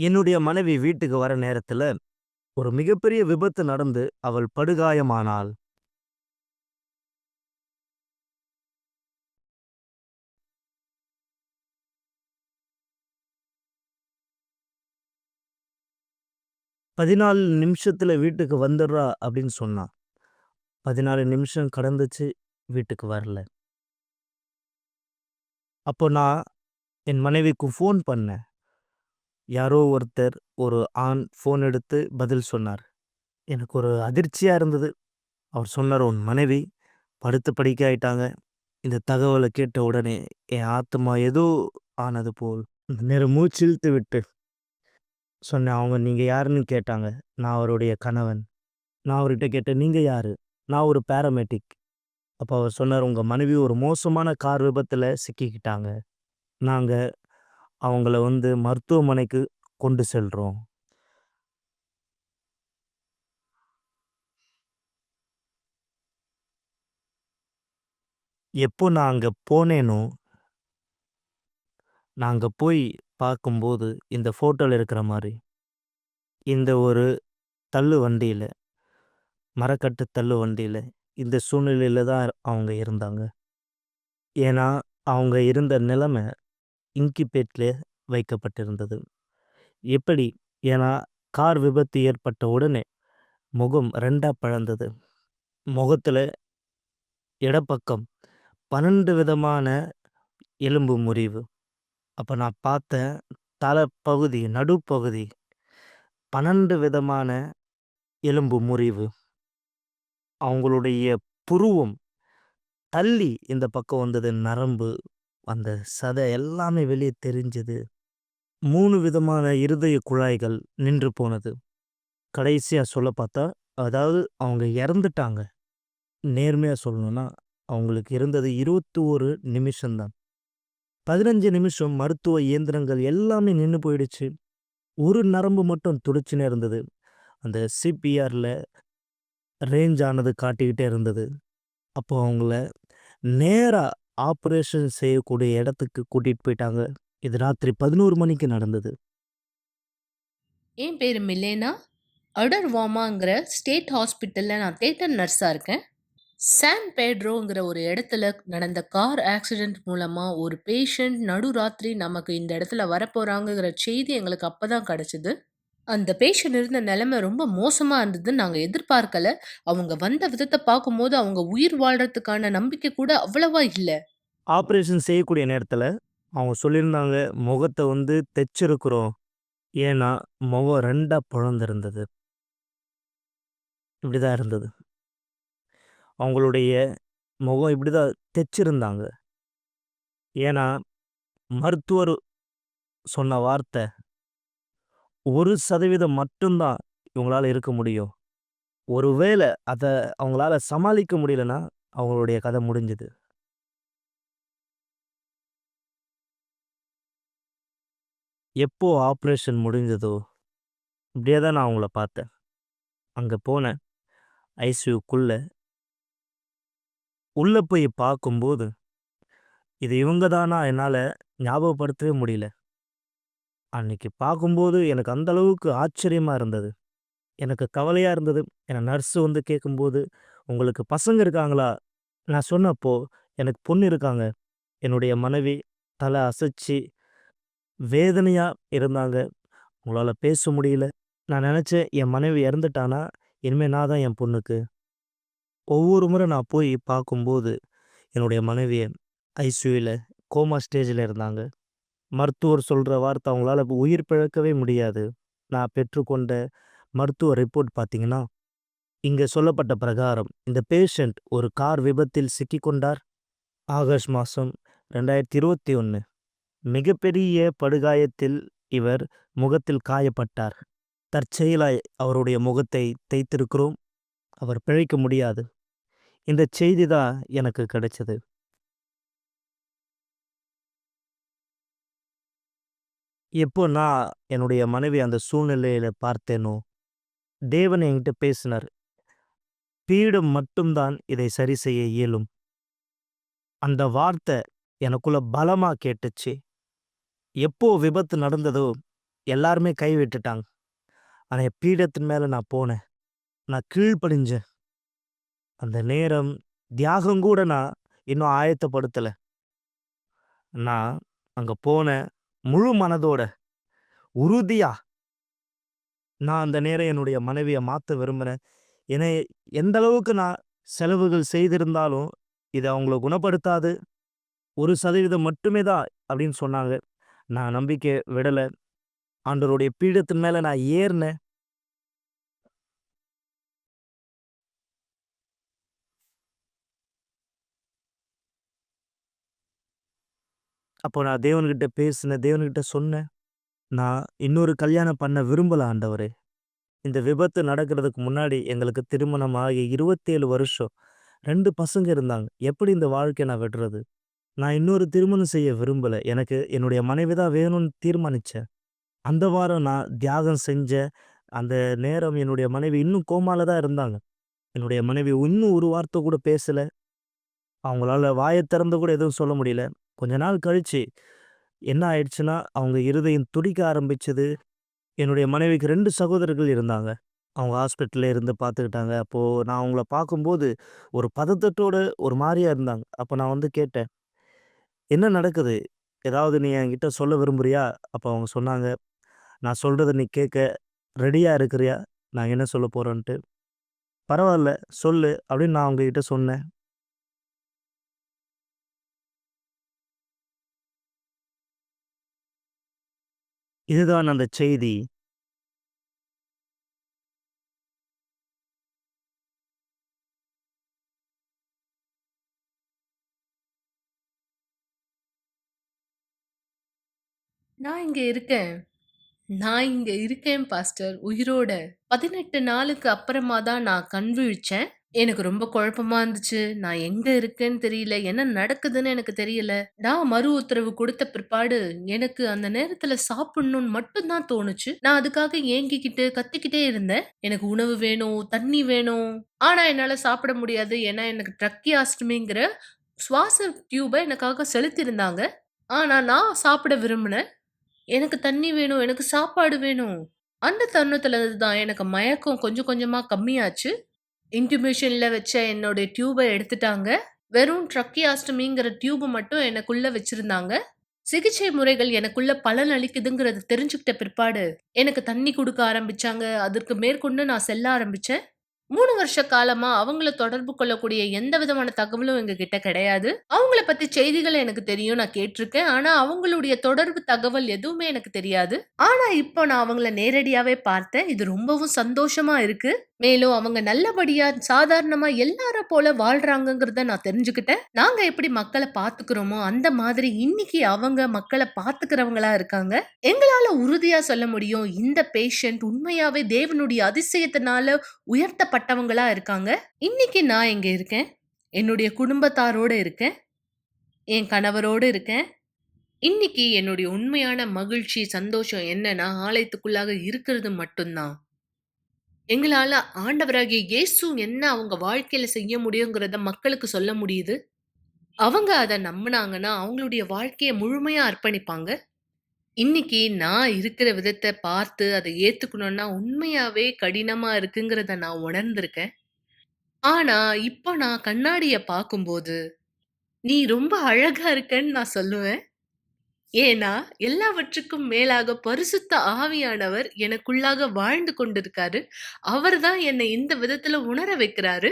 என்னுடைய மனைவி வீட்டுக்கு வர நேரத்துல, ஒரு மிகப்பெரிய விபத்து நடந்து அவள் படுகாயமானாள். 14 நிமிஷத்துல வீட்டுக்கு வந்துர்றா அப்படின்னு சொன்னா. 14 நிமிஷம் கடந்துச்சு, வீட்டுக்கு வரல. அப்போ நான் என் மனைவிக்கு ஃபோன் பண்ணேன். யாரோ ஒருத்தர், ஒரு ஆண் ஃபோன் எடுத்து பதில் சொன்னார். எனக்கு ஒரு அதிர்ச்சியா இருந்தது. அவர் சொன்னார், "உன் மனைவி படுத்த படுக்கை ஆயிட்டாங்க." இந்த தகவல கேட்ட உடனே என் ஆத்துமா ஏதோ ஆனது போல். மூச்சு இழுத்து விட்டு சொன்னேன். அவங்க நீங்க யாருன்னு கேட்டாங்க. நான் அவருடைய கணவன். நான் அவர்கிட்ட கேட்டேன், "நீங்க யாரு?" நான் ஒரு பேராமெடிக். அப்ப அவர் சொன்னாரு, "உங்க மனைவி ஒரு மோசமான கார் விபத்துல சிக்கிக்கிட்டாங்க. நாங்க அவங்கள மருத்துவமனைக்கு கொண்டு செல்றோம்." எப்போ நான் அங்க போனேனோ, நான் அங்க போய் பார்க்கும்போது, இந்த ஃபோட்டோல இருக்கிற மாரி, இந்த ஒரு தள்ளு வண்டியில, மரக்கட்டு தள்ளு வண்டியில, இந்த சூழ்நிலையில தான் அவங்க இருந்தாங்க. ஏன்னா, அவங்க இருந்த நிலைமை இன்குபேட்ல வைக்கப்பட்டிருந்தது. எப்படி? ஏன்னா, கார் விபத்து ஏற்பட்ட உடனே முகம் 2ஆ பிளந்தது. முகத்துல இடப்பக்கம் 12 விதமான எலும்பு முறிவு. அப்ப நான் பார்த்தேன், தலைப்பகுதி, நடுப்பகுதி 12 விதமான எலும்பு முறிவு. அவங்களுடைய புருவம் தள்ளி இந்த பக்கம் வந்தது நரம்பு, அந்த சதை எல்லாமே வெளிய தெரிஞ்சது. 3 விதமான இருதய குழாய்கள் நின்று போனது. கடைசியா சொல்ல பார்த்தா, அதாவது அவங்க இறந்துட்டாங்க. நேர்மையா சொல்லணும்னா, அவங்களுக்கு இருந்தது 21 நிமிஷம் தான். 15 நிமிஷம் மருத்துவ இயந்திரங்கள் எல்லாமே நின்னு போயிடுச்சு. ஒரு நரம்பு மட்டும் துடிச்சுன்னே இருந்தது. அந்த சிபிஆர்ல ரேஞ்ச் ஆனது காட்டிக்கிட்டே இருந்தது. அப்போ அவங்கள நேரா ஆப்பரேஷன் செய்யக்கூடிய இடத்துக்கு கூட்டிட்டு போயிட்டாங்க. இது ராத்திரி 11 மணிக்கு நடந்தது. என் பேரு மிலேனா. அடர்வாமாங்கிற ஸ்டேட் ஹாஸ்பிட்டல்ல நான் தியேட்டர் நர்ஸா இருக்கேன். சான் பேட்ரோங்கிற ஒரு இடத்துல நடந்த கார் ஆக்சிடென்ட் மூலமா ஒரு பேஷண்ட் நடுராத்திரி நமக்கு இந்த இடத்துல வரப்போறாங்கங்கிற செய்தி எங்களுக்கு அப்பதான் கிடைச்சது. அந்த பேஷண்ட் இருந்த நிலைமை ரொம்ப மோசமா இருந்ததுன்னு நாங்க எதிர்பார்க்கல. அவங்க வந்த விதத்த பார்க்கும்போது அவங்க உயிர் வாழ்றதுக்கான நம்பிக்கை கூட அவ்வளவா இல்ல. ஆப்பரேஷன் செய்யக்கூடிய நேரத்துல அவங்க சொல்லியிருந்தாங்க, முகத்த தெச்சிருக்கிறோம். ஏன்னா, முகம் 2ஆ பொளந்திருந்தது. இப்படிதான் இருந்தது. அவங்களுடைய முகம் இப்படிதான் தெச்சிருந்தாங்க. ஏன்னா, மருத்துவர் சொன்ன வார்த்தை, 1% மட்டும் தான் இவங்களால இருக்க முடியும். ஒருவேள அத அவங்களால சமாளிக்க முடியலன்னா, அவங்களுடைய கதை முடிஞ்சது. எப்போ ஆப்பரேஷன் முடிஞ்சதோ, இப்படியே தான் நான் அவங்கள பார்த்தேன். அங்க போனேன். ஐசியூக்குள்ள. உள்ள போய் பார்க்கும்போது, இது இவங்க தானா என்னால ஞாபகப்படுத்தவே முடியல. அன்னைக்கு பார்க்கும்போது எனக்கு அந்த அளவுக்கு ஆச்சரியமா இருந்தது. எனக்கு கவலையா இருந்தது. என்ன நர்ஸ் கேட்கும்போது, "உங்களுக்கு பசங்க இருக்காங்களா?" நான் சொன்னப்போ, "எனக்கு பொண்ணு இருக்காங்க." என்னுடைய மனைவி தல அசைச்சு வேதனையா இருந்தாங்க. "உங்களால பேச முடியல." நான் நெனச்சேன், என் மனைவி இறந்துட்டானா, இனிமே நான் தான் என் பொண்ணுக்கு. ஒவ்வொரு முறை நான் போய் பார்க்கும்போது, என்னுடைய மனைவிய ஐசியூல கோமா ஸ்டேஜ்ல இருந்தாங்க. மருத்துவர் சொல்ற வார்த்தை, "அவங்களால உயிர் பிழைக்கவே முடியாது." நான் பெற்றுக்கொண்ட மருத்துவ ரிப்போர்ட் பார்த்தீங்கன்னா, இங்க சொல்லப்பட்ட பிரகாரம், இந்த பேஷண்ட் ஒரு கார் விபத்தில் சிக்கிக்கொண்டார். ஆகஸ்ட் மாசம் 2021 மிகப்பெரிய படுகாயத்தில் இவர் முகத்தில் காயப்பட்டார். தற்செயலாய் அவருடைய முகத்தை தேய்த்திருக்கிறோம். அவர் பிழைக்க முடியாது. இந்த செய்தி தான் எனக்கு கிடைச்சது. எப்போ நான் என்னுடைய மனைவி அந்த சூழ்நிலையில பார்த்தேனோ, தேவன் என்கிட்ட பேசினார். "பீடம் மட்டும் தான் இதை சரி செய்ய இயலும்." அந்த வார்த்தை எனக்குள்ள பலமா கேட்டுச்சு. எப்போ விபத்து நடந்ததோ, எல்லாருமே கை விட்டுட்டாங்க. ஆனா என் பீடத்தின் மேல நான் போனேன். நான் கீழ்ப்படிஞ்சேன். அந்த நேரம் தியாகம் கூட நான் இன்னும் ஆயத்தப்படுத்தல. நான் அங்க போனேன். முழு மனதோட, உறுதியா நான் அந்த நேரம் என்னுடைய மனைவிய மாத்த விரும்பினேன். ஏன்னா, எந்த அளவுக்கு நான் செலவுகள் செய்திருந்தாலும், இது அவங்கள குணப்படுத்தாது. 1% மட்டுமே தான் அப்படின்னு சொன்னாங்க. நான் நம்பிக்கை விடல. ஆண்டவருடைய பீடத்தின் மேல நான் ஏறினேன். அப்போ நான் தேவன்கிட்ட பேசினேன். தேவன்கிட்ட சொன்னேன். நான் இன்னொரு கல்யாணம் பண்ண விரும்பல ஆண்டவரே. இந்த விபத்து நடக்கிறதுக்கு முன்னாடி எங்களுக்கு திருமணம் ஆகி 27 வருஷம். 2 பசங்க இருந்தாங்க. எப்படி இந்த வாழ்க்கைய நான் விடுறது? நான் இன்னொரு திருமணம் செய்ய விரும்பல. எனக்கு என்னுடைய மனைவி தான் வேணும்னு தீர்மானிச்சேன். அந்த வாரம் நான் தியாகம் செஞ்சேன். அந்த நேரம் என்னுடைய மனைவி இன்னும் கோமால தான் இருந்தாங்க. என்னுடைய மனைவி இன்னும் ஒரு வார்த்தை கூட பேசல. அவங்களால வாய திறந்து கூட எதுவும் சொல்ல முடியல. கொஞ்ச நாள் கழிச்சு என்ன ஆயிடுச்சுன்னா, அவங்க இருதயம் துடிக்க ஆரம்பிச்சது. என்னுடைய மனைவிக்கு 2 சகோதரர்கள் இருந்தாங்க. அவங்க ஹாஸ்பிட்டல்ல இருந்து பார்த்துக்கிட்டாங்க. அப்போ நான் அவங்கள பார்க்கும்போது ஒரு பதட்டத்தோட ஒரு மாரியா இருந்தாங்க. அப்போ நான் வந்து கேட்டேன், "என்ன நடக்குது? ஏதாவது நீ என்கிட்ட சொல்ல விரும்புறியா?" அப்போ அவங்க சொன்னாங்க, "நான் சொல்றத நீ கேட்க ரெடியா இருக்கிறியா? நான் என்ன சொல்ல போறேன்ட்டு." "பரவால்ல சொல்லு" அப்படின்னு நான் அவங்ககிட்ட சொன்னேன். இதுதான் அந்த செய்தி. நான் இங்க இருக்கேன். நான் இங்க இருக்கேன் பாஸ்டர் உயிரோட. 18 நாளுக்கு அப்புறமா தான் நான் கண் விழிச்சேன். எனக்கு ரொம்ப குழப்பமா இருந்துச்சு. நான் எங்க இருக்கேன்னு தெரியல. என்ன நடக்குதுன்னு எனக்கு தெரியல. நான் மறு உத்தரவு குடுத்த பிற்பாடு, எனக்கு அந்த நேரத்துல சாப்பிடணும்னு மட்டும் தான் தோணுச்சு. நான் அதுக்காக ஏங்கிக்கிட்டு, கத்திக்கிட்டே இருந்தேன். எனக்கு உணவு வேணும், தண்ணி வேணும். ஆனா என்னால சாப்பிட முடியாது. ஏன்னா எனக்கு ட்ரக்கியாஸ்டமிங்கிற சுவாச டியூப எனக்காக செலுத்தியிருந்தாங்க. ஆனா நான் சாப்பிட விரும்பினேன். எனக்கு தண்ணி வேணும், எனக்கு சாப்பாடு வேணும். அந்த தருணத்துல தான் எனக்கு மயக்கம் கொஞ்சம் கொஞ்சமா கம்மியாச்சு. இன்டியூபேஷன்ல வச்ச என்னோட டியூப எடுத்துட்டாங்க. வெறும் ட்ரக்கியாஸ்டமிங்கிற டியூப் மட்டும் எனக்குள்ள வச்சிருந்தாங்க. சிகிச்சை முறைகள் எனக்குள்ள பலன் அளிக்குதுங்கிறத தெரிஞ்சுக்கிட்ட பிற்பாடு, எனக்கு தண்ணி குடுக்க ஆரம்பிச்சாங்க. அதற்கு மேற்கொண்டு நான் செல்ல ஆரம்பிச்சேன். 3 வருஷ காலமா அவங்கள தொடர்பு கொள்ளக்கூடிய எந்த விதமான தகவலும் எங்ககிட்ட கிடையாது. அவங்கள பத்தி செய்திகள் எனக்கு தெரியும். நான் கேட்டிருக்கேன். ஆனா அவங்களுடைய தொடர்பு தகவல் எதுவுமே எனக்கு தெரியாது. ஆனா இப்போ நான் அவங்கள நேரடியாவே பார்த்தேன். இது ரொம்பவும் சந்தோஷமா இருக்கு. மேலும் அவங்க நல்லபடியா சாதாரணமா எல்லார போல வாழ்றாங்கங்கிறத நான் தெரிஞ்சுக்கிட்டேன். நாங்க எப்படி மக்கள பார்த்துக்கிறோமோ, அந்த மாதிரி இன்னைக்கு அவங்க மக்கள பார்த்துக்கிறவங்களா இருக்காங்க. எங்களால உறுதியா சொல்ல முடியும். இந்த பேஷண்ட் உண்மையாவே தேவனுடைய அதிசயத்தினால உயர்த்தப்பட்டவங்களா இருக்காங்க. இன்னைக்கு நான் இங்க இருக்கேன். என்னுடைய குடும்பத்தாரோட இருக்கேன். என் கணவரோட இருக்கேன். இன்னைக்கு என்னுடைய உண்மையான மகிழ்ச்சி, சந்தோஷம் என்னன்னா, ஆலயத்துக்குள்ளாக இருக்கிறது மட்டும் தான். எங்களால ஆண்டவராகிய இயேசு என்ன அவங்க வாழ்க்கையில செய்ய முடியுங்கிறத மக்களுக்கு சொல்ல முடியுது. அவங்க அத நம்புனாங்கன்னா, அவங்களுடைய வாழ்க்கைய முழுமையா அர்ப்பணிப்பாங்க. இன்னைக்கு நான் இருக்கிற விதத்த பார்த்து அத ஏத்துக்கணும்னா, உண்மையாவே கடினமா இருக்குங்கிறத நான் உணர்ந்திருக்கேன். ஆனா, இப்ப நான் கண்ணாடிய பார்க்கும்போது, "நீ ரொம்ப அழகா இருக்கன்னு" நான் சொல்லுவேன். ஏன்னா, எல்லாவற்றுக்கும் மேலாக பரிசுத்த ஆவியானவர் எனக்குள்ளாக வாழ்ந்து கொண்டிருக்காரு. அவர் தான் என்னை இந்த விதத்துல உணர வைக்கிறாரு.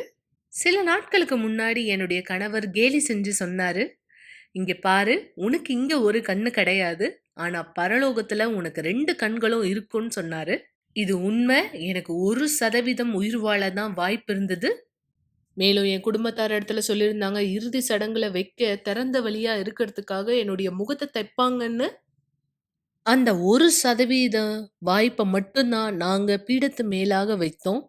சில நாட்களுக்கு முன்னாடி என்னுடைய கணவர் கேலி செஞ்சு சொன்னாரு, "இங்க பாரு, உனக்கு இங்க ஒரு கண்ணு கிடையாது. ஆனா பரலோகத்துல உனக்கு 2 கண்களும் இருக்கும்னு" சொன்னாரு. இது உண்மை. எனக்கு 1% உயிர் வாழ தான் வாய்ப்பு இருந்தது. மேலும் என் குடும்பத்தார் இடத்துல சொல்லியிருந்தாங்க, இறுதி சடங்குல வைக்க திறந்த வழியா இருக்கிறதுக்காக என்னுடைய முகத்த தைப்பாங்கன்னு. அந்த 1% வாய்ப்ப மட்டும் தான் நாங்க பீடத்து மேலாக வைத்தோம்.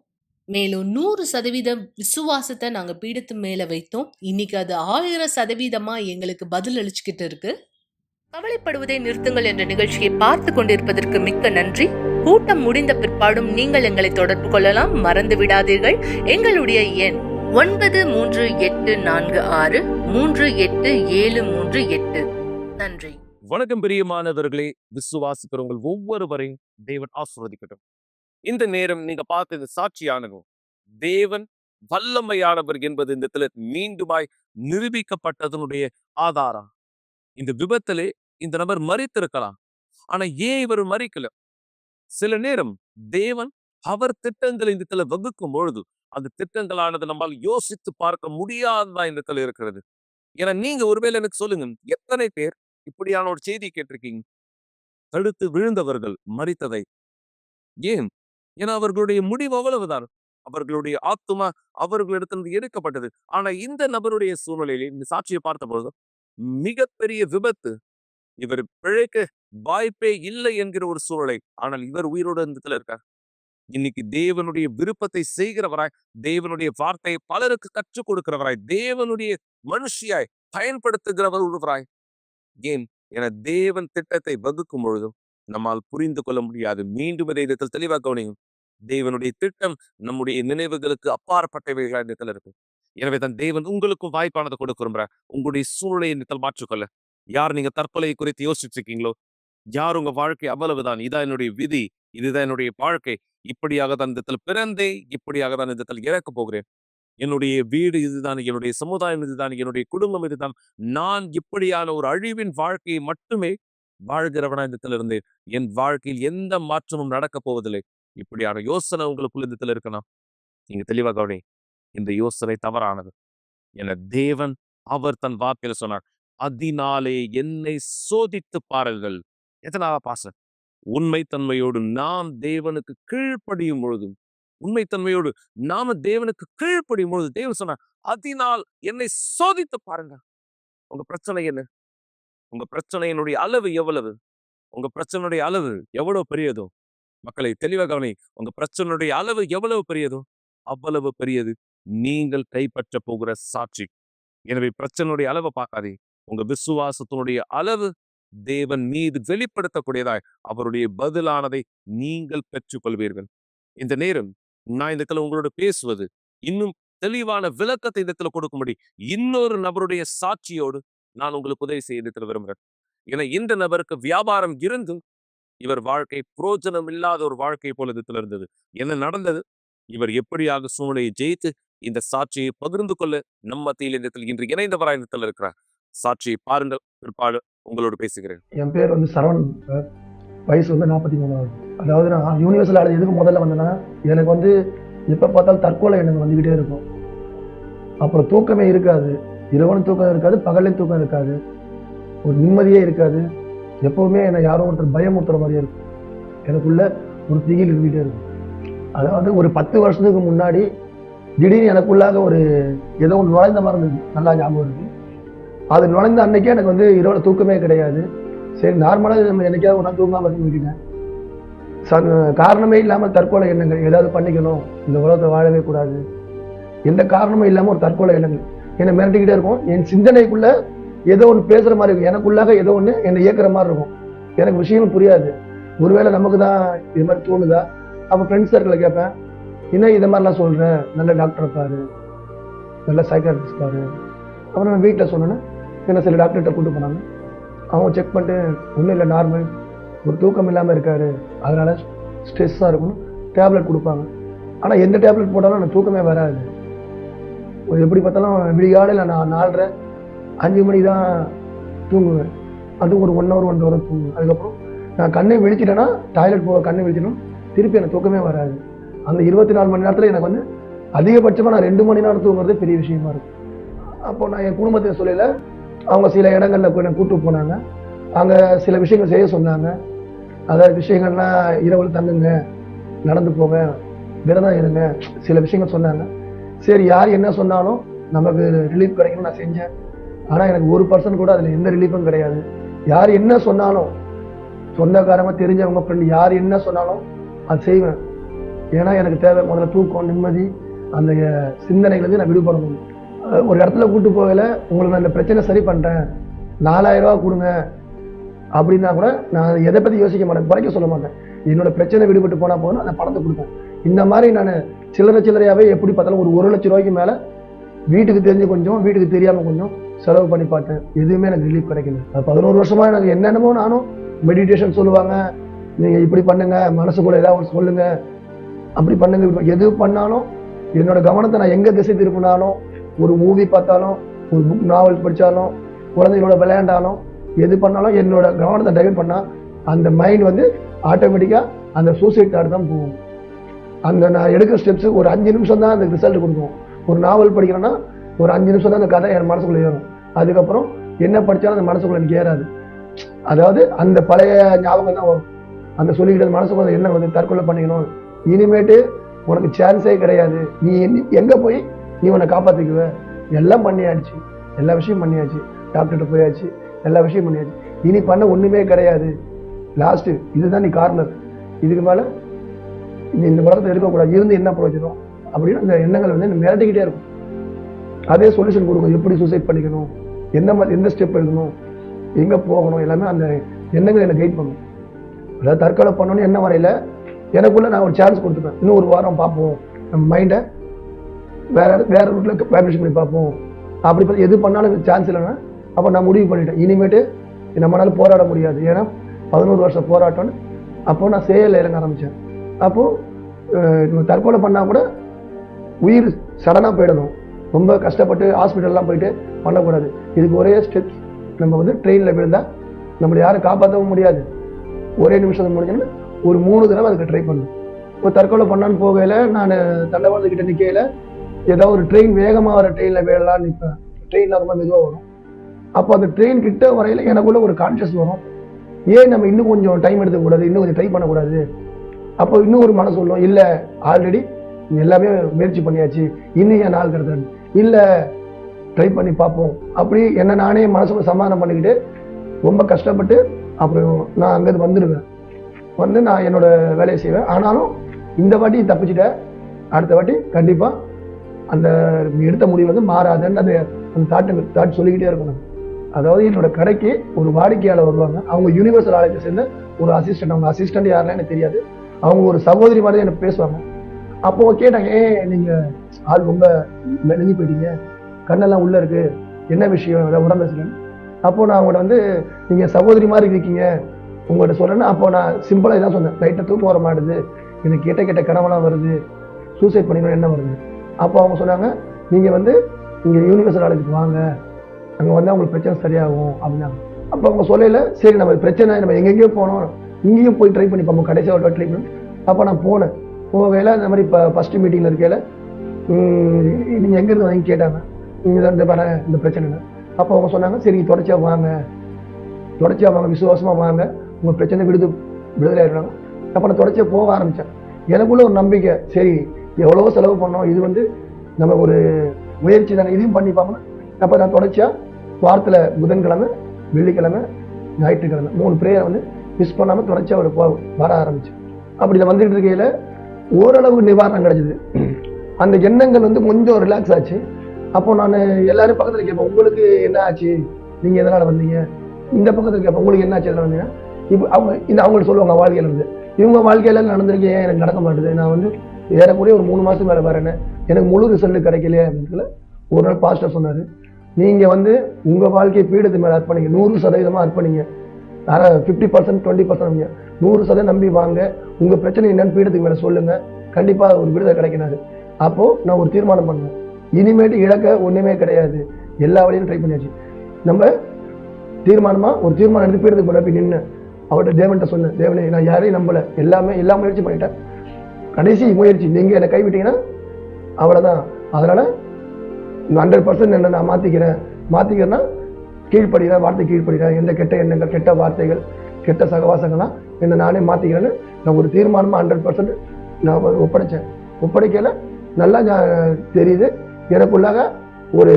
மேலும் 100% விசுவாசத்த நாங்க பீடத்து மேல வைத்தோம். இன்னைக்கு அது 1000% எங்களுக்கு பதில் அளிச்சுக்கிட்டு இருக்கு. கவலைப்படுவதை நிறுத்துங்கள் என்ற நிகழ்ச்சியை பார்த்து கொண்டிருப்பதற்கு மிக்க நன்றி. கூட்டம் முடிந்த பிற்பாடும் நீங்கள் எங்களை தொடர்பு கொள்ளலாம். மறந்து விடாதீர்கள். எங்களுடைய எண் 9384638738. நன்றி. வணக்கம் பிரியமானவர்களே, விசுவாசிக்கிறவங்கள் ஒவ்வொருவரையும் தேவன் ஆசீர்வதிக்கட்டும். இந்த நேரம் நீங்க பார்த்த இந்த சாட்சியானது தேவன் வல்லமையானவர் என்பது இந்த இடத்துல மீண்டுமாய் நிரூபிக்கப்பட்டதனுடைய ஆதாரம். இந்த விபத்திலே இந்த நபர் மரித்திருக்கலாம். ஆனா ஏன் இவர் மரிக்கல? சில நேரம் தேவன் அவர் திட்டங்களை இந்த இடத்துல வகுக்கும் பொழுது அந்த திட்டங்களானது நம்மால் யோசித்து பார்க்க முடியாததா இந்த இடத்துல இருக்கிறது. ஏன்னா நீங்க ஒருவேளை எனக்கு சொல்லுங்க, எத்தனை பேர் இப்படியான ஒரு செய்தி கேட்டிருக்கீங்க? தடுத்து விழுந்தவர்கள் மரித்ததை. ஏன்? ஏன்னா அவர்களுடைய முடிவு அவ்வளவுதான். அவர்களுடைய ஆத்துமா அவர்களிடத்திலிருந்து எடுக்கப்பட்டது. ஆனா இந்த நபருடைய சூழ்நிலையிலே இந்த சாட்சியை பார்த்தபொழுது மிகப்பெரிய விபத்து. இவர் பிழைக்க வாய்ப்பே இல்லை என்கிற ஒரு சூழலை. ஆனால் இவர் உயிரோடு இந்த இடத்துல இருக்கார். இன்னைக்கு தேவனுடைய விருப்பத்தை செய்கிறவராய், தேவனுடைய வார்த்தையை பலருக்கு கற்றுக் கொடுக்கிறவராய், தேவனுடைய மனுஷியாய் பயன்படுத்துகிறவர் ஒருவராய். ஏன்? என தேவன் திட்டத்தை வகுக்கும் பொழுதும் நம்மால் புரிந்து கொள்ள முடியாது. மீண்டும் இதை இடத்தில் தெளிவாக கவனியும். தேவனுடைய திட்டம் நம்முடைய நினைவுகளுக்கு அப்பாற்பட்டவைகளா இந்த இடத்துல இருக்கு. எனவே தான் தேவன் உங்களுக்கும் வாய்ப்பானதை கொடுக்க விரும்புறார். உங்களுடைய சூழ்நிலையை இந்த இடத்தில் மாற்றிக்கொள்ள. யார் நீங்க தற்கொலை குறித்து யோசிச்சுட்டு இருக்கீங்களோ, யார் உங்க வாழ்க்கை அவ்வளவுதான், இதான் என்னுடைய விதி, இதுதான் என்னுடைய வாழ்க்கை, இப்படியாக தான் இந்த இடத்துல பிறந்தே, இப்படியாக தான் இந்த இடத்தில் இறக்க போகிறேன், என்னுடைய வீடு இதுதான், என்னுடைய சமுதாயம் இதுதான், என்னுடைய குடும்பம் இதுதான், நான் இப்படியான ஒரு அழிவின் வாழ்க்கையை மட்டுமே வாழ்கிறவனா இந்த இடத்துல இருந்தேன், என் வாழ்க்கையில் எந்த மாற்றமும் நடக்க போவதில்லை, இப்படியான யோசனை உங்களுக்குள்ள இந்த இடத்துல இருக்கணும். நீங்க தெளிவாக கவனி. இந்த யோசனை தவறானது. என தேவன் அவர் தன் வார்த்தையில சொன்னார், அதனாலே என்னை சோதித்து பாருங்கள். எதனால பாச? உண்மைத்தன்மையோடு நாம் தேவனுக்கு கீழ்ப்படியும் பொழுதும், உண்மைத்தன்மையோடு நாம தேவனுக்கு கீழ்ப்படியும் பொழுது தேவன் சொன்னார், அதனால் என்னை சோதித்து பாருங்க. உங்க பிரச்சனை என்ன? உங்க பிரச்சனையினுடைய அளவு எவ்வளவு? உங்க பிரச்சனையுடைய அளவு எவ்வளவு பெரியதோ, மக்களை தெளிவாக கவனி, உங்க பிரச்சனையுடைய அளவு எவ்வளவு பெரியதோ அவ்வளவு பெரியது நீங்கள் கைப்பற்ற போகிற சாட்சி. எனவே பிரச்சனையுடைய அளவை பார்க்காதே, உங்க விசுவாசத்தினுடைய அளவு தேவன் மீது வெளிப்படுத்தக்கூடியதாய் அவருடைய பதிலானதை நீங்கள் பெற்றுக்கொள்வீர்கள். இந்த நேரம் நான் இந்த இடத்துல உங்களோட பேசுவது இன்னும் தெளிவான விளக்கத்தை இந்த இடத்துல கொடுக்கும்படி இன்னொரு நபருடைய சாட்சியோடு நான் உங்களுக்கு உதவி செய்ய இந்த இடத்துல விரும்புகிறேன். ஏன்னா இந்த நபருக்கு வியாபாரம் இருந்தும் இவர் வாழ்க்கை புரோஜனம் இல்லாத ஒரு வாழ்க்கை போல இடத்துல இருந்தது. என்ன நடந்தது? இவர் எப்படியாக சூழ்நிலையை ஜெயித்து இந்த சாட்சியை பகிர்ந்து கொள்ள நம்ம மத்தியில் இந்த இடத்தில் இன்று இணைந்தவராய் இந்த இடத்துல இருக்கிறார். சாட்சியை பாருங்கள், பிற்பாடு உங்களோடு பேசுகிறேன். என் பேர் வந்து சரவணன் சார். வயசு வந்து 43. அதாவது நான் யூனிவர்சிட்டியில் எதுக்கு முதல்ல வந்தேன்னா, எனக்கு வந்து எப்போ பார்த்தாலும் தற்கொலை எண்ணங்கள் வந்துக்கிட்டே இருக்கும். அப்புறம் தூக்கமே இருக்காது. இரவனும் தூக்கம் இருக்காது, பகலையும் தூக்கம் இருக்காது. ஒரு நிம்மதியே இருக்காது. எப்போவுமே என்னை யாரோ ஒருத்தர் பயமுறுத்துற மாதிரியே இருக்கும். எனக்குள்ள ஒரு திகில் இருந்துகிட்டே இருக்கும். அதாவது ஒரு 10 வருஷத்துக்கு முன்னாடி திடீர்னு எனக்குள்ளாக ஒரு ஏதோ ஒன்று நுழைந்த மாதிரி இருந்தது. நல்லா ஞாபகம் இருக்கு. அது நுழைந்த அன்னைக்கே எனக்கு வந்து இரவில் தூக்கமே கிடையாது. சரி, நார்மலாக நம்ம என்னைக்காவது ஒரு நாள் தூங்காமல் இருந்து விட்டுட்டேன். காரணமே இல்லாமல் தற்கொலை எண்ணங்கள், ஏதாவது பண்ணிக்கணும், இந்த உலகத்தை வாழவே கூடாது, எந்த காரணமும் இல்லாமல் ஒரு தற்கொலை எண்ணங்கள் என்னை மிரட்டிக்கிட்டே இருக்கும். என் சிந்தனைக்குள்ள ஏதோ ஒன்று பேசுகிற மாதிரி இருக்கும். எனக்குள்ளாக ஏதோ ஒன்று என்னை இயக்குற மாதிரி இருக்கும். எனக்கு விஷயமும் புரியாது. ஒருவேளை நமக்கு தான் இது மாதிரி தோணுதா? அப்போ ஃப்ரெண்ட்ஸ் சர்க்கிளில் கேட்பேன், இன்னும் இதை மாதிரிலாம் சொல்கிறேன், நல்ல டாக்டரை பாரு, நல்ல சைக்காட்ரிஸ்ட் பாரு. அப்புறம் நான் வீட்டில் சொன்னேன்னா என்ன சில டாக்டர்கிட்ட கூப்பிட்டு போனாங்க. அவங்க செக் பண்ணிட்டு ஒன்றும் இல்லை, நார்மல், ஒரு தூக்கம் இல்லாமல் இருக்காரு, அதனால் ஸ்ட்ரெஸ்ஸாக இருக்கணும், டேப்லெட் கொடுப்பாங்க. ஆனால் எந்த டேப்லெட் போட்டாலும் எனக்கு தூக்கமே வராது. ஒரு எப்படி பார்த்தாலும் விடிகாலையில் நான் 4:30 5 மணி தான் தூங்குவேன். அதுவும் ஒரு 1 hour 1 hour தூங்குவேன். அதுக்கப்புறம் நான் கண்ணை விழிச்சிட்டேன்னா, டாய்லெட் போக கண்ணை விழிச்சிட்டோம், திருப்பி எனக்கு தூக்கமே வராது. அந்த 24 மணி நேரத்தில் எனக்கு வந்து அதிகபட்சமாக நான் 2 மணி நேரம் தூங்குறதே பெரிய விஷயமா இருக்கும். அப்போ நான் என் குடும்பத்தை சொல்லல, அவங்க சில இடங்களில் போய் என்னை கூப்பிட்டு போனாங்க. அங்கே சில விஷயங்கள் செய்ய சொன்னாங்க. அதாவது விஷயங்கள்லாம் இரவில் தங்குங்க, நடந்து போங்க, விரதம் இருங்க, சில விஷயங்கள் சொன்னாங்க. சரி, யார் என்ன சொன்னாலும் நமக்கு ரிலீஃப் கிடைக்கணும்னு நான் செஞ்சேன். ஆனால் எனக்கு 1% கூட அதில் எந்த ரிலீஃபும் கிடையாது. யார் என்ன சொன்னாலும், சொந்தக்காரங்க, தெரிஞ்சவங்க, ஃப்ரெண்டு, யார் என்ன சொன்னாலும் அது செய்வேன். ஏன்னா எனக்கு தேவை முதல்ல தூக்கம், நிம்மதி, அந்த சிந்தனைகளுக்கு நான் விடுபடணும். ஒரு இடத்துல கூப்பிட்டு போகல, உங்களுக்கு நான் இந்த பிரச்சனை சரி பண்ணுறேன், 4000 ரூபா கொடுங்க அப்படின்னா கூட நான் எதை பற்றி யோசிக்க மாட்டேன், குறைக்க சொல்ல மாட்டேன். என்னோட பிரச்சனை விடுபட்டு போனால் போதும், அந்த பணத்தை கொடுப்பேன். இந்த மாதிரி நான் சில்லறையாகவே எப்படி பார்த்தாலும் ஒரு 1 லட்சம் ரூபாய்க்கு மேலே வீட்டுக்கு தெரிஞ்சு கொஞ்சம், வீட்டுக்கு தெரியாம கொஞ்சம் செலவு பண்ணி பார்த்தேன். எதுவுமே எனக்கு ரிலீஃப் கிடைக்கல. அது 11 வருஷமா எனக்கு என்னென்னமோ நானும் மெடிடேஷன் சொல்லுவாங்க, நீங்க இப்படி பண்ணுங்க, மனசுக்குள்ள ஏதாவது ஒன்று சொல்லுங்க, அப்படி பண்ணுங்க. எது பண்ணாலும் என்னோட கவனத்தை நான் எங்க திசை திருப்பினாலும், ஒரு மூவி பார்த்தாலும், ஒரு புக் நாவல் படித்தாலும், குழந்தைகளோட விளையாண்டாலும், எது பண்ணாலும் என்னோட கவனத்தை டைவர்ட் பண்ணா அந்த மைண்ட் வந்து ஆட்டோமேட்டிக்காக அந்த சூசைட் தாட் தான் போகும். அந்த நான் எடுக்கிற ஸ்டெப்ஸ் ஒரு 5 நிமிஷம் தான் அந்த ரிசல்ட் கொடுக்கும். ஒரு நாவல் படிக்கிறேன்னா ஒரு 5 நிமிஷம் தான் அந்த கதை என் மனசுக்குள்ள ஏறும். அதுக்கப்புறம் என்ன படித்தாலும் அந்த மனசுக்குள்ள எனக்கு ஏறாது. அதாவது அந்த பழைய ஞாபகம் தான் வரும். அந்த சொல்லிக்கிட்ட மனசுக்குள்ள என்ன வந்து தற்கொலை பண்ணிக்கணும், இனிமேட்டு உனக்கு சான்ஸே கிடையாது, நீ எங்கே போய் நீ உன்னை காப்பாற்றிக்குவ, எல்லாம் பண்ணியாச்சு, எல்லா விஷயம் பண்ணியாச்சு, டாக்டர்கிட்ட போயாச்சு, எல்லா விஷயம் பண்ணியாச்சு, இனி பண்ண ஒன்றுமே கிடையாது, லாஸ்ட்டு இதுதான் நீ கார்னர், இதுக்கு மேலே நீ இந்த உலகத்தை இருக்கக்கூடாது, இருந்து என்ன பிரயோஜனம் அப்படின்னு அந்த எண்ணங்கள் வந்து மிரட்டிக்கிட்டே இருக்கும். அதே சொல்யூஷன் கொடுக்கும், எப்படி சூசைட் பண்ணிக்கணும், எந்த ஸ்டெப் எடுக்கணும், எங்கே போகணும், எல்லாமே அந்த எண்ணங்கள் என்னை கைட் பண்ணும். அதாவது தற்கொலை பண்ணணும்னு என்ன வரையில எனக்குள்ள நான் ஒரு சான்ஸ் கொடுத்துப்பேன். இன்னும் ஒரு வாரம் பார்ப்போம், நம்ம மைண்டை வேற ரூட்ல வைப்ரேஷன் பண்ணி பார்ப்போம். அப்படி பார்த்து எது பண்ணாலும் சான்ஸ் இல்லைன்னா அப்போ நான் முடிவு பண்ணிட்டேன், இனிமேட்டு நம்மளால போராட முடியாது. ஏன்னா 11 வருஷம் போராட்டம்னு அப்போ நான் செயலில் இறங்க ஆரம்பித்தேன். அப்போது தற்கொலை பண்ணால் கூட உயிர் சடனாக போயிடணும், ரொம்ப கஷ்டப்பட்டு ஹாஸ்பிட்டல்லாம் போயிட்டு பண்ணக்கூடாது. இதுக்கு ஒரே ஸ்டெப்ஸ், நம்ம வந்து ட்ரெயினில் விழுந்தால் நம்மளை யாரும் காப்பாற்றவும் முடியாது, ஒரே நிமிஷம் முடிஞ்சோன்னு ஒரு 3 தடவை அதுக்கு ட்ரை பண்ணேன். இப்போ தற்கொலை பண்ணான்னு போகையில் நான் தண்டவாளத்துக்கிட்ட நிற்கையில் ஏதாவது ஒரு ட்ரெயின் வேகமாக வர ட்ரெயினில் விழலான்னு நிற்பேன். ட்ரெயினில் ரொம்ப மெதுவாக வரும். அப்போ அந்த ட்ரெயின் கிட்ட வரையில் எனக்குள்ள ஒரு கான்ஷியஸ் வரும், ஏன் நம்ம இன்னும் கொஞ்சம் டைம் எடுத்துக்கூடாது, இன்னும் கொஞ்சம் ட்ரை பண்ணக்கூடாது. அப்போ இன்னும் ஒரு மனசு சொல்லும், இல்லை ஆல்ரெடி எல்லாமே முயற்சி பண்ணியாச்சு, இன்னும் என் நாள் கிடையாது, இல்லை ட்ரை பண்ணி பார்ப்போம். அப்படி என்ன நானே மனசுக்குள்ள சமாதானம் பண்ணிக்கிட்டு ரொம்ப கஷ்டப்பட்டு அப்புறம் நான் அங்கேருந்து வந்துடுவேன். வந்து நான் என்னோட வேலையை செய்வேன். ஆனாலும் இந்த வாட்டி தப்பிச்சுட்டேன், அடுத்த வாட்டி கண்டிப்பாக அந்த எடுத்த முடிவு வந்து மாறாதுன்னு அந்த தாட் சொல்லிக்கிட்டே இருக்கணும். அதாவது என்னோட கடைக்கு ஒரு வாடிக்கையாளர் வருவாங்க, அவங்க யூனிவர்சல் நாலேஜை சேர்ந்த ஒரு அசிஸ்டன்ட். அவங்க அசிஸ்டன்ட் யாருன்னு எனக்கு தெரியாது, அவங்க ஒரு சகோதரி மாதிரி எனக்கு பேசுவாங்க. அப்போ கேட்டாங்க, நீங்கள் ஆள் ரொம்ப நெருங்கி போயிட்டீங்க, கண்ணெல்லாம் உள்ளே இருக்குது, என்ன விஷயம், ஏதாவது உடம்பு சரியில்லை. அப்போது நான் அவங்கள்ட்ட வந்து நீங்கள் சகோதரி மாதிரி இருக்கீங்க உங்கள்கிட்ட சொல்கிறேன்னா, அப்போ நான் சிம்பிளாக இதான் சொன்னேன், லைட்டாக தூக்கம் வர மாட்டுது, எனக்கு கெட்ட கனவெல்லாம் வருது, சூசைட் பண்ணிக்கணும் என்ன வருது. அப்போ அவங்க சொன்னாங்க, நீங்கள் வந்து இங்கே யூனிவர்சல் நாலேஜுக்கு வாங்க, அங்கே வந்து அவங்களுக்கு பிரச்சனை சரியாகும் அப்படின்னாங்க. அப்போ அவங்க சொல்லல, சரி நம்ம பிரச்சனை நம்ம எங்கெங்கேயோ போனோம், இங்கேயும் போய் ட்ரை பண்ணி பார்ப்போம், கடைசியாக ஒரு ட்ரை பண்ணி. அப்போ நான் போனேன். போகையில் இந்த மாதிரி இப்போ ஃபஸ்ட்டு மீட்டிங்கில் இருக்கையில் நீங்கள் எங்கேருந்து வாங்கி கேட்டாங்க, நீங்கள் தான் இந்த பிரச்சனை. அப்போ அவங்க சொன்னாங்க, சரி தொடர்ச்சியாக வாங்க, விசுவாசமாக வாங்க, உங்கள் பிரச்சனை விடுதலை ஆகிடுவாங்க. அப்போ நான் தொடர்ச்சியாக போக ஆரம்பித்தேன். எனக்குள்ள ஒரு நம்பிக்கை, சரி எவ்வளவோ செலவு பண்ணோம், இது வந்து நம்ம ஒரு முயற்சி தானே, இதையும் பண்ணி பார்க்கணும். அப்போ நான் தொடர்ச்சியாக வாரத்தில் புதன்கிழமை, வெள்ளிக்கிழமை, ஞாயிற்றுக்கிழமை 3 பிரேயரை வந்து மிஸ் பண்ணாமல் தொடர்ச்சியாக வர ஆரம்பித்தேன். அப்படி நான் வந்துட்டு இருக்கையில் ஓரளவு நிவாரணம் கிடைச்சிது. அந்த எண்ணங்கள் வந்து கொஞ்சம் ரிலாக்ஸ் ஆச்சு. அப்போ நான் எல்லாரும் பக்கத்தில் கேட்பேன், உங்களுக்கு என்ன ஆச்சு, நீங்கள் எதனால் வந்தீங்க, இந்த பக்கத்தில் கேட்பேன், உங்களுக்கு என்ன ஆச்சு எதனால் வந்தீங்க. இப்போ அவங்களுக்கு சொல்லுவாங்க வாழ்க்கையில் இருந்து, இவங்க வாழ்க்கையில நடந்திருக்கேன், எனக்கு நடக்க மாட்டேது, நான் வந்து ஏறக்குறைய ஒரு 3 மாதம் மேலே வரேன்னு, எனக்கு முழு ரிசல்ட் கிடைக்கலையே அப்படின்னு ஒரு நாள் பாஸ்டர் சொன்னார், நீங்கள் வந்து உங்கள் வாழ்க்கையை பீடத்து மேலே அர்ப்பணிங்க, 100% அர்ப்பணிங்க, 50% 20% 100% நம்பி வாங்க, உங்கள் பிரச்சனை என்னன்னு பீடத்துக்கு மேலே சொல்லுங்கள், கண்டிப்பாக ஒரு விடுதலை கிடைக்கினாரு. அப்போது நான் ஒரு தீர்மானம் பண்ணேன், இனிமேட்டு இழக்க ஒன்றுமே கிடையாது, எல்லா வழியும் ட்ரை பண்ணியாச்சு. நம்ம ஒரு தீர்மானம் எடுத்து பீடத்துக்கு போய் போய் நின்று அவர்கிட்ட தேவன்கிட்ட சொன்னேன், தேவனே நான் யாரையும் நம்பலை, எல்லா முயற்சி பண்ணிட்டேன், கடைசி முயற்சி நீங்கள் என்னை கைவிட்டீங்கன்னா அவ்வளோதான், அதனால் 100% என்ன நான் மாற்றிக்கிறேன்னா கீழ்ப்படுகிறேன், வார்த்தை கீழ்ப்படுகிறேன், எந்த கெட்ட எண்ணங்கள், கெட்ட வார்த்தைகள், கெட்ட சகவாசங்கள்லாம் என்னை நானே மாற்றிக்கிறேன்னு நான் ஒரு தீர்மானமாக 100% நான் ஒப்படைக்கல. நல்லா தெரியுது, எனக்குள்ளாக ஒரு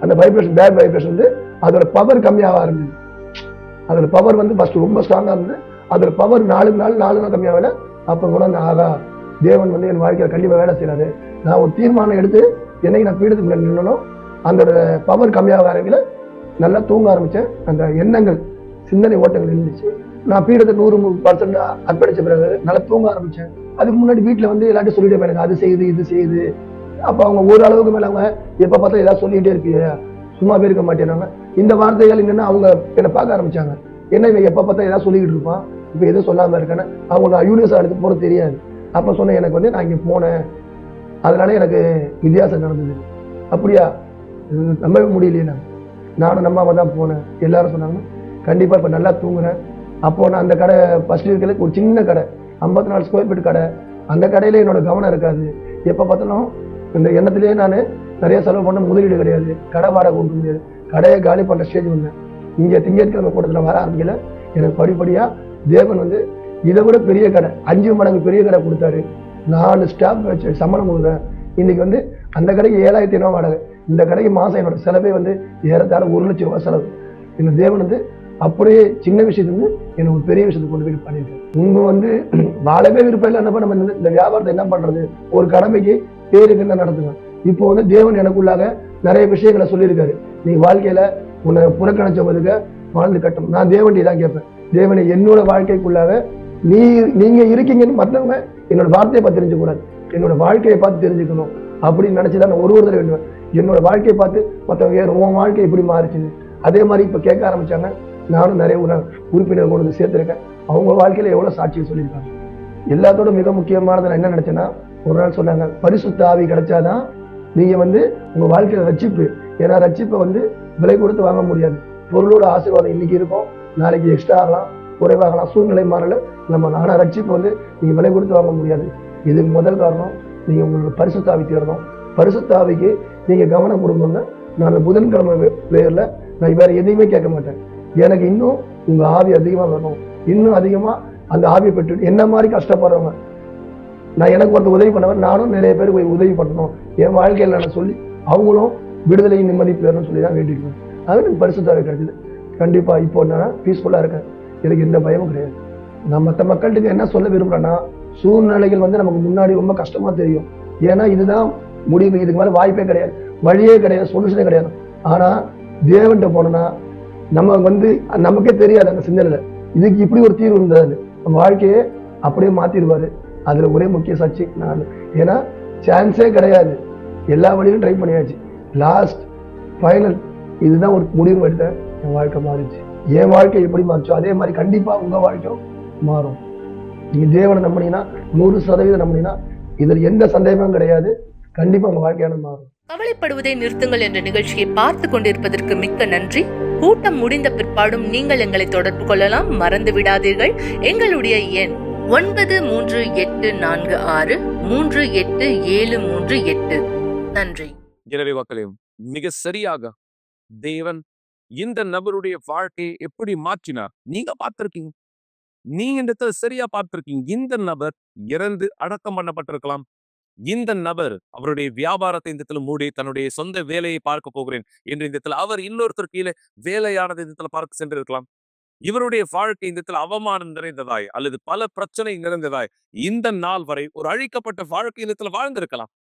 அந்த வைப்ரேஷன், பேட் வைப்ரேஷன் வந்து அதோட பவர் கம்மியாக ஆரம்பிச்சு. அதோட பவர் வந்து ஃபஸ்ட்டு ரொம்ப ஸ்ட்ராங்காக இருந்தது, அதோட பவர் நாளுக்கு நாள் கம்மியாகல. அப்போ கூட அந்த ஆகா தேவன் வந்து என் வாழ்க்கையில் கண்டிப்பாக வேலை செய்கிறாரு, நான் ஒரு தீர்மானம் எடுத்து என்னைக்கு நான் பீடத்துக்கு மேலே நின்னனோ அதோட பவர் கம்மியாக ஆரம்பிக்கல. நல்லா தூங்க ஆரம்பித்தேன், அந்த எண்ணங்கள் சிந்தனை ஓட்டங்கள் இருந்துச்சு. நான் பீடத்தை 100% அர்ப்பணித்த பிறகு நல்லா தூங்க ஆரம்பித்தேன். அதுக்கு முன்னாடி வீட்டில் வந்து எல்லாத்தையும் சொல்லிட்டே எனக்கு அது செய்யுது இது செய்யுது அப்ப அவங்க ஒரு அளவுக்கு மேல அவங்க எப்ப பார்த்தா ஏதாவது சொல்லிக்கிட்டே இருப்பீங்க, சும்மாவே இருக்க மாட்டேனாங்க. இந்த வார்த்தைகள் என்னன்னா அவங்க என்னை பார்க்க ஆரம்பிச்சாங்க. என்ன இவன் எப்ப பார்த்தா ஏதாவது சொல்லிக்கிட்டு இருப்பான், இப்ப எதுவும் சொல்லாம இருக்கானே. அவங்க யூனிவர்ஸ் அடுத்து போட தெரியாது. அப்ப சொன்னேன், எனக்கு வந்து நான் இங்க போனேன், அதனால எனக்கு வித்தியாசம் நடந்தது. அப்படியா, நம்பவே முடியலையே. நானும் நம்பாம தான் போனேன். எல்லாரும் சொன்னாங்க கண்டிப்பா இப்ப நல்லா தூங்குறேன். அப்போ நான் அந்த கடை ஃபர்ஸ்ட் இருக்கிறதுக்கு ஒரு சின்ன கடை, 54 ஸ்கொயர் ஃபீட் கடை. அந்த கடையில என்னோட கவனம் இருக்காது. எப்ப பார்த்தாலும் இந்த எண்ணத்திலேயே நான் நிறைய செலவு பண்ண, முதலீடு கிடையாது, கடை வாடகை கொடுக்க முடியாது, கடையை காலி பண்ற ஸ்டேஜ் வந்தேன். இங்க திங்கட்கிழமை கூட்டத்தில் வர ஆரம்பிக்கல. எனக்கு படிப்படியா தேவன் வந்து இதை விட பெரிய கடை, 5 மடங்கு பெரிய கடை கொடுத்தாரு. 4 ஸ்டாஃப் வச்சு சம்பளம் கொடுக்குறேன். இன்னைக்கு வந்து அந்த கடைக்கு 7,500 வாடகை. இந்த கடைக்கு மாசம் என்னோட செலவே வந்து ஏறத்தாழ 1 லட்சம் ரூபாய் செலவு. இந்த தேவன் வந்து அப்படியே சின்ன விஷயத்துக்கு எனக்கு ஒரு பெரிய விஷயத்தை கொண்டு போய் பண்ணியிருக்கேன். உங்க வந்து வாழவே விருப்பம் இல்லை, என்னப்பா நம்ம இந்த வியாபாரத்தை என்ன பண்றது, ஒரு கடமைக்கு பேருக்கு என்ன நடத்துவேன். இப்போ வந்து தேவன் எனக்குள்ளாக நிறைய விஷயங்களை சொல்லியிருக்காரு. நீ வாழ்க்கையில உன்னை புறக்கணிச்சவங்களுக்கு வாழ்ந்து கட்டும். நான் தேவன்டி தான் கேட்பேன், தேவனை என்னோட வாழ்க்கைக்குள்ளாக நீங்க இருக்கீங்கன்னு மற்றவங்க என்னோட வார்த்தையை பார்த்து தெரிஞ்சுக்கூடாது, என்னோட வாழ்க்கையை பார்த்து தெரிஞ்சுக்கணும் அப்படின்னு நினைச்சுதான் நான் ஒரு தடவை வேண்டுவேன். என்னோட வாழ்க்கையை பார்த்து மற்றவங்க உன் வாழ்க்கை எப்படி மாறிச்சுன்னு அதே மாதிரி இப்ப கேட்க ஆரம்பிச்சாங்க. நானும் நிறைய உறுப்பினர் கொண்டு வந்து சேர்த்திருக்கேன். அவங்க வாழ்க்கையில எவ்வளவு சாட்சியம் சொல்லியிருக்காங்க. எல்லாத்தோட மிக முக்கியமானது நான் என்ன நினைச்சேன்னா, ஒரு நாள் சொன்னாங்க, பரிசுத்த ஆவி கிடைச்சாதான் நீங்க வந்து உங்க வாழ்க்கையில ரட்சிப்பு. ஏன்னா ரட்சிப்பை வந்து விலை கொடுத்து வாங்க முடியாது. பொருளோட ஆசீர்வாதம் இன்னைக்கு இருக்கும், நாளைக்கு எக்ஸ்ட்ரா ஆகலாம், குறைவாகலாம், சூழ்நிலை மாறல. ஆனா ரட்சிப்பை வந்து நீங்க விலை கொடுத்து வாங்க முடியாது. இதுக்கு முதல் காரணம் நீங்க உங்களோட பரிசுத்த ஆவி தேடணும். பரிசுத்த ஆவிக்கு நீங்க கவனம் கொடுக்கணும்னா, நான் புதன்கிழமை பேர்ல நான் வேற எதையுமே கேட்க மாட்டேன். எனக்கு இன்னும் உங்க ஆவி அதிகமா வரணும், இன்னும் அதிகமா அந்த ஆவியை பெற்று என்ன மாதிரி கஷ்டப்படுறவங்க, நான் எனக்கு ஒருத்தர் உதவி பண்ணவர், நானும் நிறைய பேருக்கு போய் உதவி பண்ணணும், என் வாழ்க்கையில் நான் சொல்லி அவங்களும் விடுதலையும் நிம்மதி பெறணும்னு சொல்லி தான் வேண்டிட்டு அது எனக்கு பரிசுத்த ஆவி கிடைச்சது. கண்டிப்பா இப்போ நான் பீஸ்ஃபுல்லா இருக்கேன், எனக்கு எந்த பயமும் கிடையாது. நான் மற்ற மக்கள்கிட்ட என்ன சொல்ல விரும்புறேன்னா, சூழ்நிலைகள் வந்து நமக்கு முன்னாடி ரொம்ப கஷ்டமா தெரியும். ஏன்னா இதுதான் முடிவு, இதுக்கு மேல வாய்ப்பே கிடையாது, வழியே கிடையாது, சொல்யூஷனே கிடையாது. ஆனா தேவன்கிட்ட போனோம்னா நம்ம வந்து நமக்கே தெரியாது அந்த சிந்தனையில இதுக்கு இப்படி ஒரு தீர்வு இருந்தது, நம்ம வாழ்க்கையே அப்படியே மாத்திடுவாரு. அதுல ஒரே முக்கிய சாட்சி நான். ஏன்னா சான்ஸே கிடையாது, எல்லா வழியிலும் ட்ரை பண்ணியாச்சு, லாஸ்ட் ஃபைனல் இதுதான் ஒரு முடிவு எடுத்தேன். என் வாழ்க்கை மாறிச்சு. என் வாழ்க்கை எப்படி மாறிச்சோ அதே மாதிரி கண்டிப்பா உங்க வாழ்க்கையும் மாறும். நீங்க தேவனை நம்பினீங்கன்னா 100% நம்பினீங்கன்னா இதுல எந்த சந்தேகமும் கிடையாது, கண்டிப்பா உங்க வாழ்க்கையான மாறும். கவலைப்படுவதை நிறுத்துங்கள் என்ற நிகழ்ச்சியை பார்த்து கொண்டிருப்பதற்கு மிக்க நன்றி. கூட்டம் முடிந்த பிற்பாடும் நீங்கள் எங்களை தொடர்பு கொள்ளலாம். மறந்து விடாதீர்கள், எங்களுடைய எண் 9346387738. நன்றி. எனவே மக்களே, மிக சரியாக தேவன் இந்த நபருடைய வாழ்க்கையை எப்படி மாற்றினார் நீங்க பார்த்திருக்கீங்க. நீங்க இந்த இடத்துல சரியா பார்த்திருக்கீங்க. இந்த நபர் இறந்து அடக்கம் பண்ணப்பட்டிருக்கலாம். இந்த நபர் அவருடைய வியாபாரத்தை இந்த இடத்துல மூடி தன்னுடைய சொந்த வேலையை பார்க்க போகிறேன் என்று இந்த இடத்துல அவர் இன்னொருத்தர் கீழே வேலையானது இந்த இடத்துல பார்க்க சென்றிருக்கலாம். இவருடைய வாழ்க்கை இந்த இடத்துல அவமானம் நிறைந்ததாய் அல்லது பல பிரச்சனை நிறைந்ததாய் இந்த நாள் வரை ஒரு அழிக்கப்பட்ட வாழ்க்கை இந்த இடத்துல வாழ்ந்திருக்கலாம்.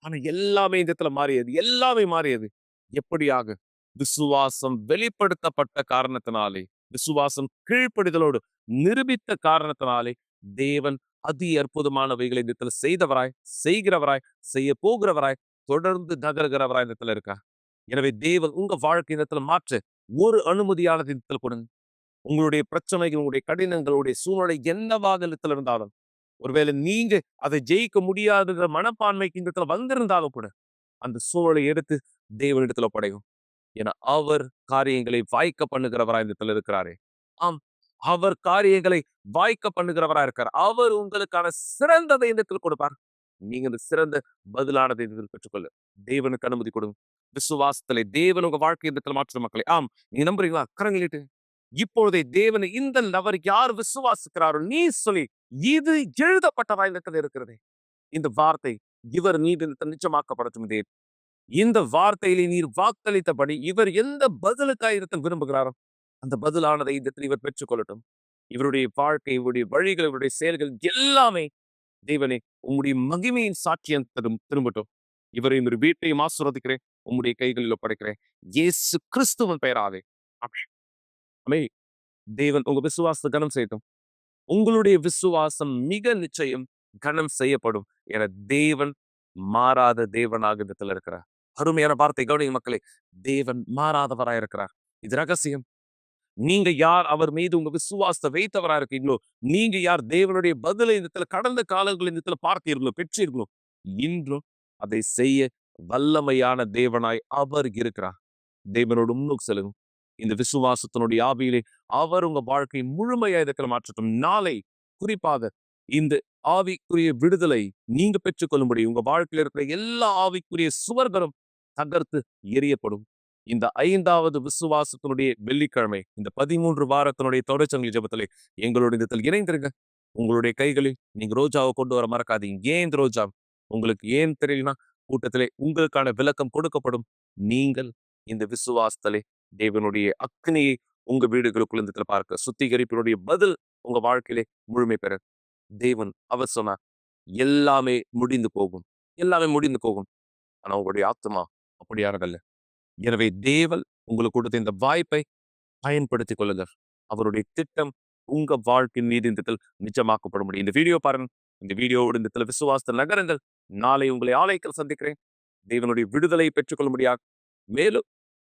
ஆனா எல்லாமே இந்த இடத்துல மாறியது, எல்லாமே மாறியது. எப்படியாக? விசுவாசம் வெளிப்படுத்தப்பட்ட காரணத்தினாலே, விசுவாசம் கீழ்ப்படிதலோடு நிரூபித்த காரணத்தினாலே தேவன் அதி அற்புதமானவைகளை இந்த இடத்துல செய்தவராய், செய்கிறவராய், செய்ய போகிறவராய், தொடர்ந்து நகர்கிறவராய் இந்த இடத்துல இருக்கார். எனவே தேவன் உங்க வாழ்க்கை இந்த இடத்துல மாற்ற ஒரு அனுமதியானது இந்த இடத்துல கொடுங்க. உங்களுடைய பிரச்சனைகள், உங்களுடைய கடினங்களுடைய சூழ்நிலை என்னவாக இடத்துல இருந்தாலும், ஒருவேளை நீங்க அதை ஜெயிக்க முடியாதுங்கிற மனப்பான்மைக்கு இந்த இடத்துல வந்திருந்தாலும் கூட அந்த சூழலை எடுத்து தேவனிடத்துல படையும். ஏன்னா அவர் காரியங்களை வாய்க்க பண்ணுகிறவராய் இந்த இடத்துல இருக்கிறாரே. ஆம், அவர் காரியங்களை வாய்க்க பண்ணுகிறவராய் இருக்கார். அவர் உங்களுக்கான சிறந்ததை இந்த இடத்துல கொடுப்பார். நீங்க இந்த சிறந்த பதிலானதை இந்த இடத்துல பெற்றுக்கொள்ள தேவனுக்கு அனுமதி கொடுங்க. விசுவாசத்திலே தேவன் உங்க வாழ்க்கை இந்த இடத்துல மாற்ற மக்களே. ஆம், நீ நம்புறீங்களா? கரங்களிட்டு இப்பொழுதே தேவன் இந்த நபர் யார் விசுவாசிக்கிறாரோ நீ சொல்லி இது எழுதப்பட்டவா இந்த இடத்துல இருக்கிறதே. இந்த வார்த்தை இவர் மீது நிச்சயமாக்கப்படட்டும். இந்த வார்த்தையிலே நீர் வாக்களித்தபடி இவர் எந்த பதிலுக்காக இருக்க விரும்புகிறாரோ அந்த பதிலானதை இந்த இவர் பெற்றுக்கொள்ளட்டும். இவருடைய வாழ்க்கை, இவருடைய வழிகள், இவருடைய செயல்கள் எல்லாமே தேவனே உம்முடைய மகிமையின் சாட்சியம் திரும்பட்டும். இவரையும் ஒரு வீட்டையும் ஆசீர்வதிக்கிறேன், உம்முடைய கைகளில் ஒப்படைக்கிறேன். இயேசு கிறிஸ்துவின் பெயராலே ஆமென். தேவன் உங்க விசுவாசத்தை கனம் செய்யட்டும். உங்களுடைய விசுவாசம் மிக நிச்சயம் கனம் செய்யப்படும் என தேவன் மாறாத தேவனாக இந்த இடத்துல இருக்கிறார். அருமையான வார்த்தை கவனிங்க மக்களே. தேவன் மாறாதவராய் இருக்கிறார். இது ரகசியம். நீங்க யார் அவர் மீது உங்க விசுவாசத்தை வைத்தவரா இருக்கீங்களோ, நீங்க யார் தேவனுடைய பதிலை இந்த இடத்துல கடந்த காலங்களில் இந்த இடத்துல பார்த்தீர்களோ, பெற்றீர்களோ, இன்றும் அதை செய்ய வல்லமையான தேவனாய் அவர் இருக்கிறார். தேவனோடு முன்னுக்கு செல்லுங்க. இந்த விசுவாசத்தினுடைய ஆவியிலே அவர் உங்க வாழ்க்கையை முழுமையா இடத்துல மாற்றட்டும். நாளை குறிப்பாக இந்த ஆவிக்குரிய விடுதலை நீங்க பெற்றுக்கொள்ளும்படி உங்க வாழ்க்கையில் இருக்கிற எல்லா ஆவிக்குரிய சுவர்களும் தகர்த்து எரியப்படும். இந்த 5வது விசுவாசத்தினுடைய வெள்ளிக்கிழமை, இந்த 13 வாரத்தினுடைய தொடர்ச்சங்கிலி ஜெபத்திலே எங்களோட இடத்தில் இணைந்திருங்க. உங்களுடைய கைகளில் நீங்க ரோஜாவை கொண்டு வர மறக்காதீங்க. ஏன் இந்த ரோஜா? உங்களுக்கு ஏன் தெரியலனா, கூட்டத்திலே உங்களுக்கான விளக்கம் கொடுக்கப்படும். நீங்கள் இந்த விசுவாசத்திலே தேவனுடைய அக்னியை உங்க வீடுகளுக்குள்ள இந்த இடத்துல பார்க்க, சுத்திகரிப்பினுடைய பதில் உங்க வாழ்க்கையிலே முழுமை பெற தேவன் அவர் சொன்னார், எல்லாமே முடிந்து போகும், எல்லாமே முடிந்து போகும். ஆனா உங்களுடைய ஆத்மா அப்படியானதல்ல. எனவே தேவன் உங்களுக்கு கொடுத்த இந்த வாய்ப்பை பயன்படுத்திக் கொள்ளுங்கள். அவருடைய திட்டம் உங்க வாழ்க்கையின் மீது இந்த இடத்தில் நிஜமாக்கப்பட முடியும். இந்த வீடியோ பாருங்க. இந்த வீடியோவோட இந்த இடத்துல விசுவாச நகரங்கள். நாளை உங்களை ஆலயத்தில் சந்திக்கிறேன். தேவனுடைய விடுதலை பெற்றுக்கொள்ள முடியாது. மேலும்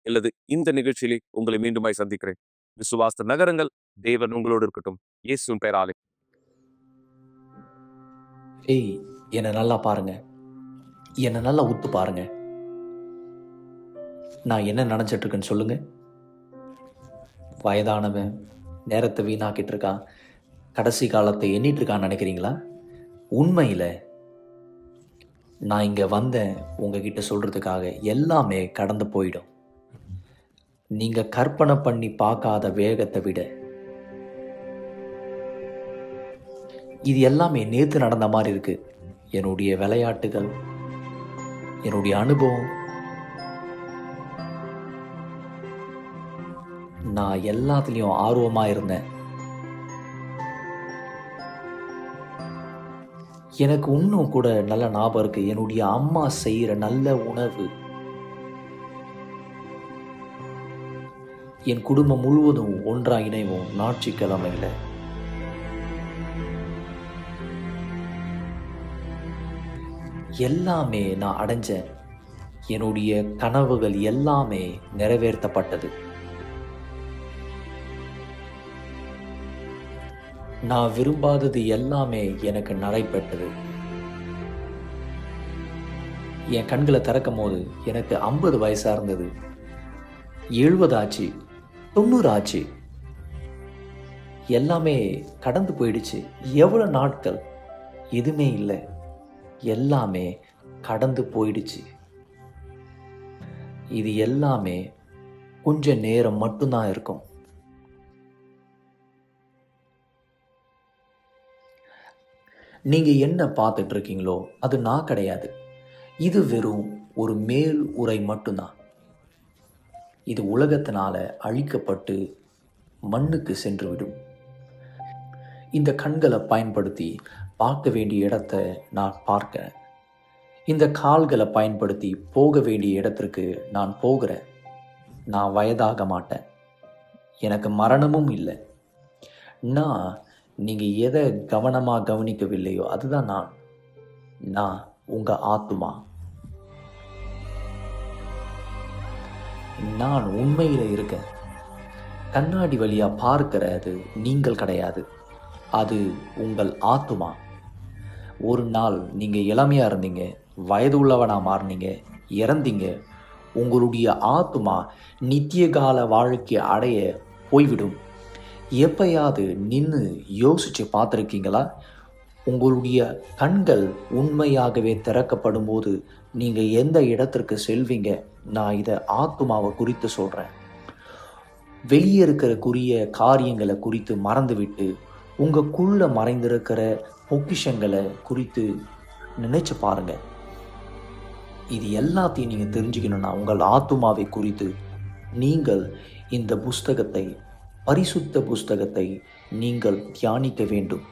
அல்லது இந்த நிகழ்ச்சியிலே உங்களை மீண்டுமாய் சந்திக்கிறேன். விசுவாச நகரங்கள். தேவன் உங்களோடு இருக்கட்டும். இயேசுவின் பெயராலே. ஏய், என்னை நல்லா பாருங்க, என்னை நல்லா உத்து பாருங்க. நான் என்ன நினச்சிட்டு இருக்கேன்னு சொல்லுங்க. வயதானவன் நேரத்தை வீணாக்கிட்டு இருக்கான், கடைசி காலத்தை எண்ணிட்டு இருக்கான்னு நினைக்கிறீங்களா? உண்மையில் நான் இங்கே வந்தேன் உங்ககிட்ட சொல்கிறதுக்காக. எல்லாமே கடந்து போயிடும். நீங்கள் கற்பனை பண்ணி பார்க்காத வேகத்தை விட இது எல்லாமே நேற்று நடந்த மாதிரி இருக்கு. என்னுடைய விளையாட்டுகள், என்னுடைய அனுபவம், நான் எல்லாத்துலேயும் ஆர்வமாக இருந்தேன். எனக்கு இன்னும் கூட நல்ல ஞாபகம் இருக்கு. என்னுடைய அம்மா செய்கிற நல்ல உணவு என் குடும்பம் முழுவதும் ஒன்றா இணைவோம் ஞாயிற்றுக்கிழமையில. எல்லாமே நான் அடைஞ்சேன். என்னுடைய கனவுகள் எல்லாமே நிறைவேற்றப்பட்டது. நான் விரும்பாதது எல்லாமே எனக்கு நடைபெற்றது. என் கண்களை திறக்கும் போது எனக்கு 50 வயசா இருந்தது, 70 ஆச்சு, 90 ஆச்சு. எல்லாமே கடந்து போயிடுச்சு. எவ்வளோ நாட்கள்? எதுவுமே இல்லை. எல்லாமே கடந்து போயிடுச்சு. இது எல்லாமே கொஞ்ச நேரம் மட்டும்தான் இருக்கும். நீங்க என்ன பார்த்துட்டு இருக்கீங்களோ அது நான் கிடையாது. இது வெறும் ஒரு மேல் உரை மட்டும்தான். இது உலகத்தினால அழிக்கப்பட்டு மண்ணுக்கு சென்றுவிடும். இந்த கண்களை பயன்படுத்தி பார்க்க வேண்டிய இடத்தை நான் பார்க்கிறேன். இந்த கால்களை பயன்படுத்தி போக வேண்டிய இடத்திற்கு நான் போகிறேன். நான் வயதாக மாட்டேன். எனக்கு மரணமும் இல்லை. நான் நீங்கள் எதை கவனமாக கவனிக்கவில்லையோ அதுதான் நான் உங்கள் ஆத்துமா. நான் உண்மையில் இருக்கேன். கண்ணாடி வழியாக பார்க்கிறது நீங்கள் கிடையாது, அது உங்கள் ஆத்துமா. ஒரு நாள் நீங்கள் இளமையாக இருந்தீங்க, வயது உள்ளவனாக மாறினீங்க, இறந்தீங்க. உங்களுடைய ஆத்துமா நித்திய கால வாழ்க்கை அடைய போய்விடும். எப்பயாவது நின்று யோசித்து பார்த்துருக்கீங்களா? உங்களுடைய கண்கள் உண்மையாகவே திறக்கப்படும் போது நீங்கள் எந்த இடத்திற்கு செல்வீங்க? நான் இதை ஆத்துமாவை குறித்து சொல்கிறேன். வெளியே இருக்கிற காரியங்களை குறித்து மறந்துவிட்டு உங்களுக்குள்ள மறைந்திருக்கிற பொக்கிஷங்களை குறித்து நினைச்சு பாருங்க. இது எல்லாத்தையும் நீங்கள் தெரிஞ்சுக்கணும்னா உங்கள் ஆத்துமாவை குறித்து நீங்கள் இந்த புஸ்தகத்தை, பரிசுத்த புஸ்தகத்தை நீங்கள் தியானிக்க வேண்டும்.